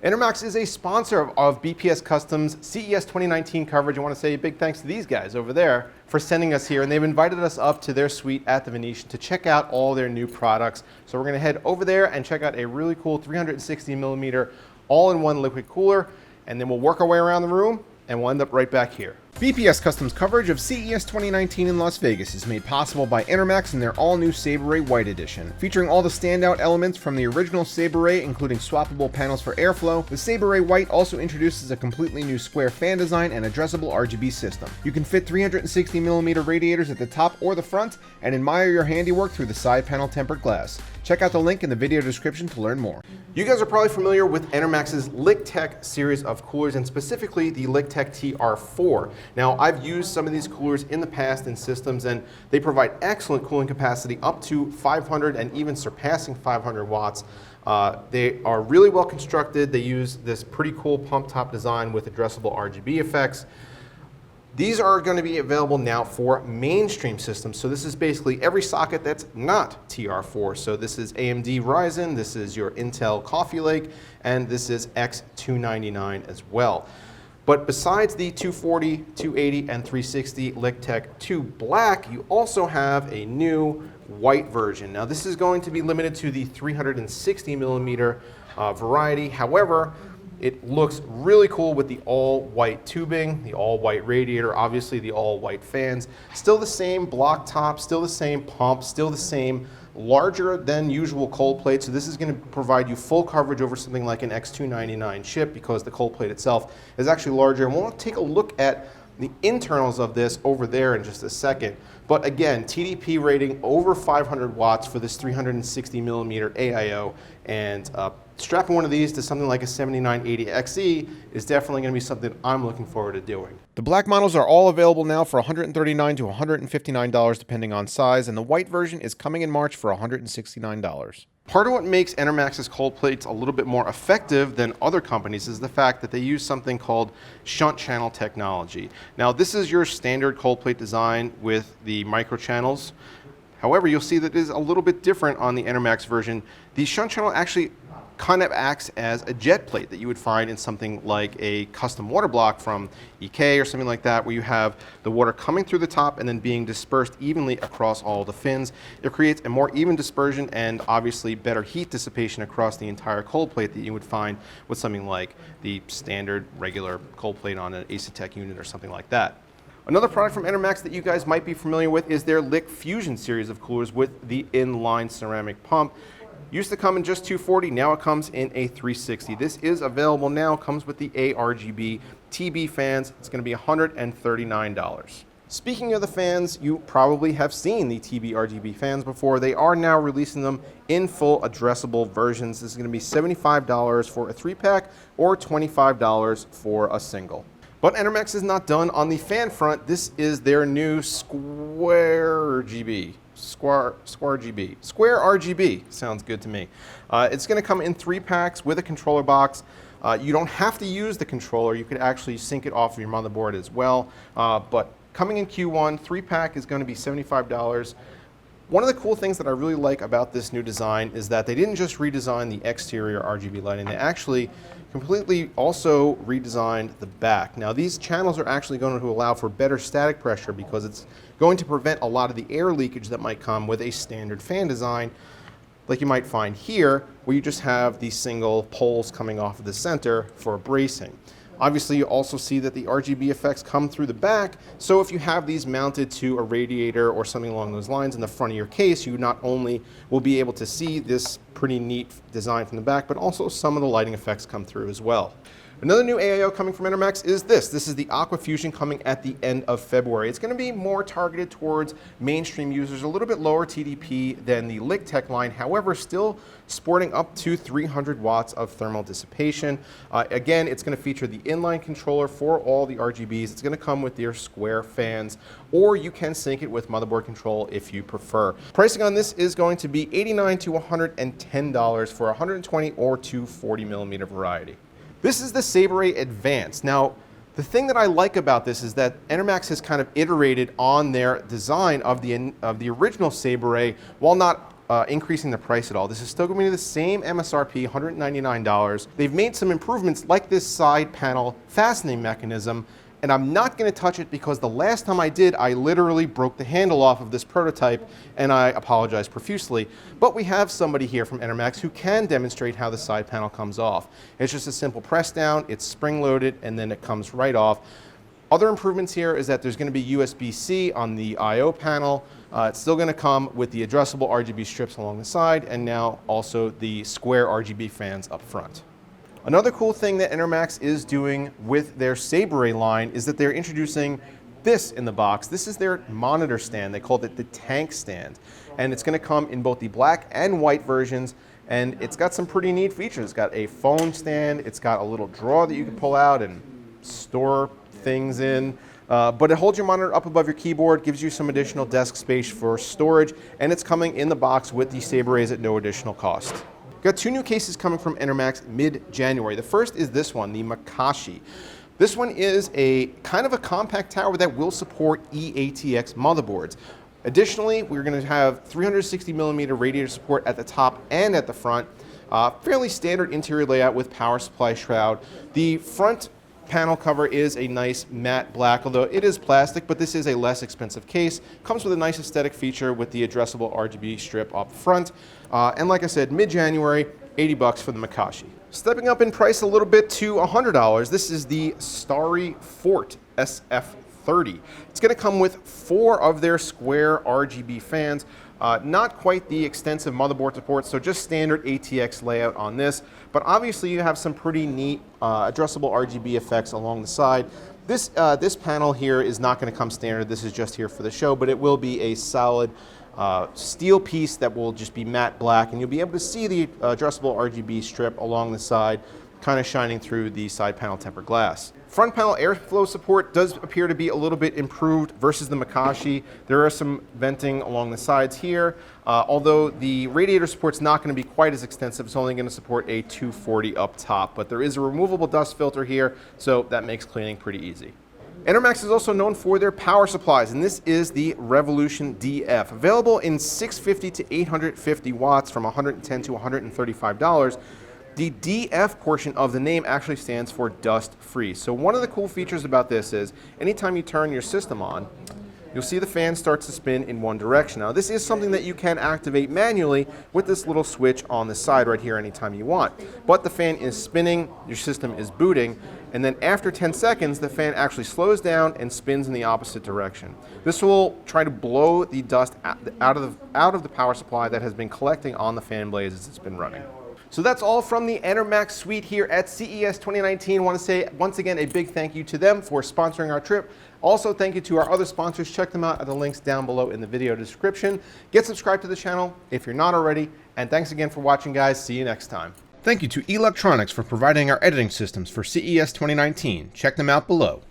Enermax is a sponsor of BPS Custom's CES 2019 coverage. I want to say a big thanks to these guys over there for sending us here, and they've invited us up to their suite at the Venetian to check out all their new products. So we're going to head over there and check out a really cool 360 millimeter all-in-one liquid cooler, and then we'll work our way around the room and we'll end up right back here. BPS Custom's coverage of CES 2019 in Las Vegas is made possible by Enermax and their all-new Sabre White Edition. Featuring all the standout elements from the original Sabre, including swappable panels for airflow, the Sabre White also introduces a completely new square fan design and addressable RGB system. You can fit 360mm radiators at the top or the front and admire your handiwork through the side panel tempered glass. Check out the link in the video description to learn more. You guys are probably familiar with Enermax's Licktech series of coolers, and specifically the Licktech TR4. Now, I've used some of these coolers in the past in systems, and they provide excellent cooling capacity up to 500 and even surpassing 500 watts. They are really well constructed. They use this pretty cool pump top design with addressable RGB effects. These are going to be available now for mainstream systems. So this is basically every socket that's not TR4. So this is AMD Ryzen, this is your Intel Coffee Lake, and this is X299 as well. But besides the 240, 280, and 360 Licktech 2 Black, you also have a new white version. Now this is going to be limited to the 360 millimeter variety. However, it looks really cool with the all-white tubing, the all-white radiator, obviously the all-white fans. Still the same block top, still the same pump, still the same larger than usual cold plate. So this is going to provide you full coverage over something like an X299 chip, because the cold plate itself is actually larger. And we'll take a look at the internals of this over there in just a second. But again, TDP rating over 500 watts for this 360 millimeter AIO, and strapping one of these to something like a 7980XE is definitely going to be something I'm looking forward to doing. The black models are all available now for $139 to $159 depending on size, and the white version is coming in March for $169. Part of what makes Enermax's cold plates a little bit more effective than other companies is the fact that they use something called Shunt Channel technology. Now, this is your standard cold plate design with the micro channels. However, you'll see that it is a little bit different on the Enermax version. The Shunt Channel actually kind of acts as a jet plate that you would find in something like a custom water block from EK or something like that, where you have the water coming through the top and then being dispersed evenly across all the fins. It creates a more even dispersion and obviously better heat dissipation across the entire cold plate that you would find with something like the standard regular cold plate on an Asetek unit or something like that. Another product from Enermax that you guys might be familiar with is their Aqua Fusion series of coolers with the inline ceramic pump. Used to come in just 240, now it comes in a 360. This is available now, comes with the ARGB TB fans. It's going to be $139. Speaking of the fans, you probably have seen the TB RGB fans before. They are now releasing them in full addressable versions. This is going to be $75 for a 3-pack or $25 for a single. But Enermax is not done on the fan front. This is their new Square RGB. Square RGB sounds good to me. It's going to come in 3 packs with a controller box. You don't have to use the controller. You could actually sync it off of your motherboard as well. But coming in Q1, 3-pack is going to be $75. One of the cool things that I really like about this new design is that they didn't just redesign the exterior RGB lighting, they actually completely also redesigned the back. Now, these channels are actually going to allow for better static pressure because it's going to prevent a lot of the air leakage that might come with a standard fan design, like you might find here, where you just have these single poles coming off of the center for bracing. Obviously, you also see that the RGB effects come through the back, so if you have these mounted to a radiator or something along those lines in the front of your case, you not only will be able to see this pretty neat design from the back, but also some of the lighting effects come through as well. Another new AIO coming from Enermax is this. This is the Aqua Fusion, coming at the end of February. It's going to be more targeted towards mainstream users, a little bit lower TDP than the Licktech line, however, still sporting up to 300 watts of thermal dissipation. Again, it's going to feature the inline controller for all the RGBs. It's going to come with their square fans, or you can sync it with motherboard control if you prefer. Pricing on this is going to be $89 to $110 for 120 or 240 millimeter variety. This is the Sabre Advance. Now, the thing that I like about this is that Enermax has kind of iterated on their design of the original Sabre while not increasing the price at all. This is still going to be the same MSRP, $199. They've made some improvements like this side panel fastening mechanism, and I'm not going to touch it because the last time I did, I literally broke the handle off of this prototype, and I apologize profusely. But we have somebody here from Enermax who can demonstrate how the side panel comes off. It's just a simple press down, it's spring loaded, and then it comes right off. Other improvements here is that there's going to be USB-C on the I/O panel. It's still going to come with the addressable RGB strips along the side, and now also the square RGB fans up front. Another cool thing that Enermax is doing with their Sabre line is that they're introducing this in the box. This is their monitor stand. They called it the tank stand. And it's going to come in both the black and white versions, and it's got some pretty neat features. It's got a phone stand, it's got a little drawer that you can pull out and store things in, but it holds your monitor up above your keyboard, gives you some additional desk space for storage, and it's coming in the box with the Sabre at no additional cost. Got two new cases coming from Enermax mid-January. The first is this one, the Mikoshi. This one is a kind of a compact tower that will support eATX motherboards. Additionally, we're going to have 360mm radiator support at the top and at the front. Fairly standard interior layout with power supply shroud. The front panel cover is a nice matte black, although it is plastic, but this is a less expensive case. Comes with a nice aesthetic feature with the addressable RGB strip up front. And like I said, mid-January, $80 for the Mikoshi. Stepping up in price a little bit to $100, this is the Starry Fort SF30. It's going to come with 4 of their square RGB fans. Not quite the extensive motherboard support, so just standard ATX layout on this. But obviously you have some pretty neat addressable RGB effects along the side. This panel here is not going to come standard. This is just here for the show, but it will be a solid steel piece that will just be matte black, and you'll be able to see the addressable RGB strip along the side, kind of shining through the side panel tempered glass. Front panel airflow support does appear to be a little bit improved versus the Mikoshi. There are some venting along the sides here, although the radiator support's not going to be quite as extensive. It's only going to support a 240 up top, but there is a removable dust filter here, so that makes cleaning pretty easy. Enermax is also known for their power supplies, and this is the Revolution DF. Available in 650 to 850 watts from $110 to $135. The DF portion of the name actually stands for dust free. So one of the cool features about this is anytime you turn your system on, you'll see the fan starts to spin in one direction. Now this is something that you can activate manually with this little switch on the side right here anytime you want. But the fan is spinning, your system is booting, and then after 10 seconds the fan actually slows down and spins in the opposite direction. This will try to blow the dust out of the power supply that has been collecting on the fan blades as it's been running. So that's all from the Enermax suite here at CES 2019. I want to say once again a big thank you to them for sponsoring our trip. Also, thank you to our other sponsors. Check them out at the links down below in the video description. Get subscribed to the channel if you're not already. And thanks again for watching, guys. See you next time. Thank you to Electronics for providing our editing systems for CES 2019. Check them out below.